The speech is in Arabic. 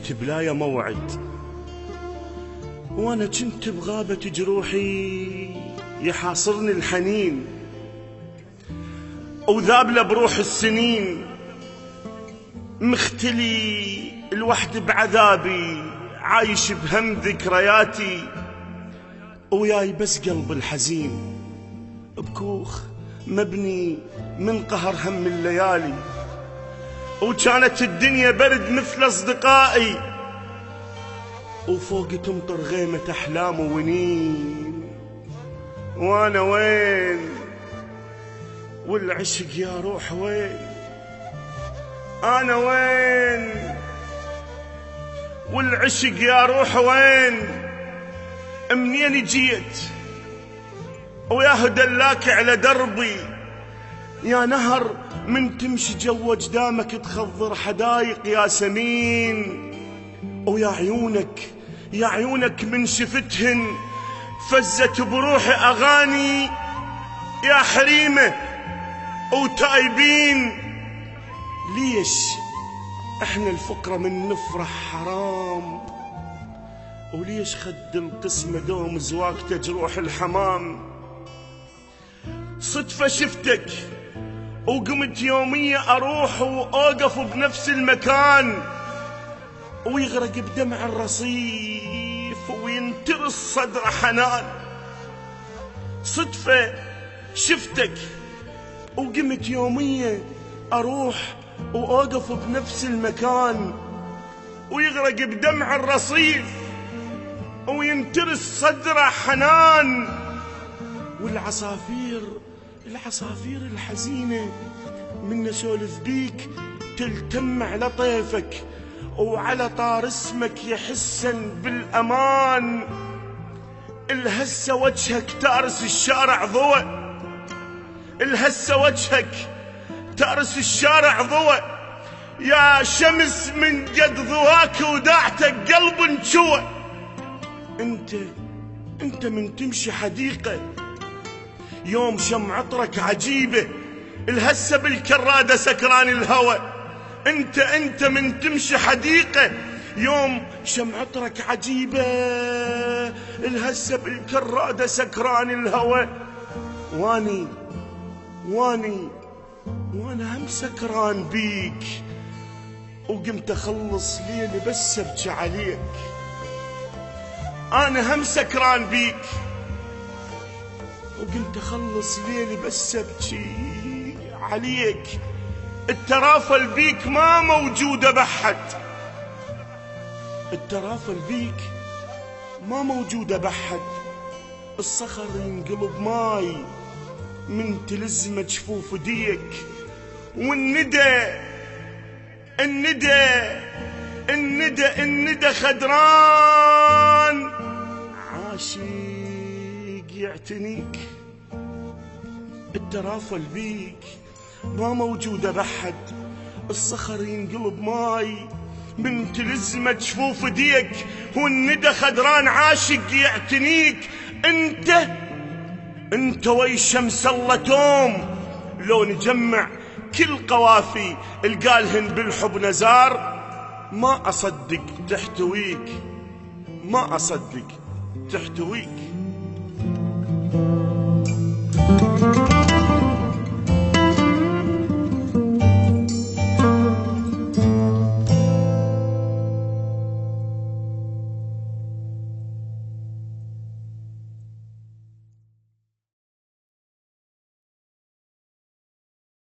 كنت بلايا موعد، وانا كنت بغابة جروحي يحاصرني الحنين، وذابله بروح السنين، مختلي الوحد بعذابي، عايش بهم ذكرياتي، وياي بس قلب الحزين بكوخ مبني من قهر هم الليالي. وكانت الدنيا برد مثل أصدقائي، وفوق تمطر غيمة أحلام ونين، وأنا وين والعشق يا روح وين؟ أنا وين والعشق يا روح وين؟ منين جيت ويا دلاك على دربي، يا نهر من تمشي جو جدامك تخضر حدايق ياسمين، ويا عيونك يا عيونك من شفتهن فزت بروحي أغاني يا حريمة وتايبين. ليش احنا الفقرة من نفرح حرام؟ وليش خد القسمة دوم زواقته جروح الحمام؟ صدفة شفتك وقمت يومية أروح وأوقف بنفس المكان، ويغرق بدمع الرصيف وينترس صدر حنان. صدفة شفتك وقمت يومية أروح وأوقف بنفس المكان، ويغرق بدمع الرصيف وينترس صدر حنان. والعصافير الحزينة من اسولف بيك تلتم على طيفك، وعلى طار اسمك يحسن بالأمان. الهسة وجهك تارس الشارع ضوء، الهسة وجهك تارس الشارع ضوء، يا شمس من قد ضواك وداعتك قلب انشوى. انت من تمشي حديقة يوم شم عطرك عجيبة، الهسة بالكرادة سكران الهوى. انت من تمشي حديقة يوم شم عطرك عجيبة، الهسة بالكرادة سكران الهوى. وانا هم سكران بيك، وقمت اخلص ليلي بس ابكي عليك. انا هم سكران بيك، وقمت اخلص ليلي بس ابكي عليك. الترافل بيك ما موجودة بحد، الترافل بيك ما موجودة بحد. الصخر ينقلب ماي من تلزمة جفوف ديك، والندى خدران عاشق يعتنيك. الترافل بيك ما موجودة بحد، الصخر ينقلب ماي من تلزمة جفوف ديك، والندى خدران عاشق يعتنيك. انت وي شمس الله توم، لو نجمع كل قوافي القالهن بالحب نزار، ما أصدق تحتويك، ما أصدق تحتويك.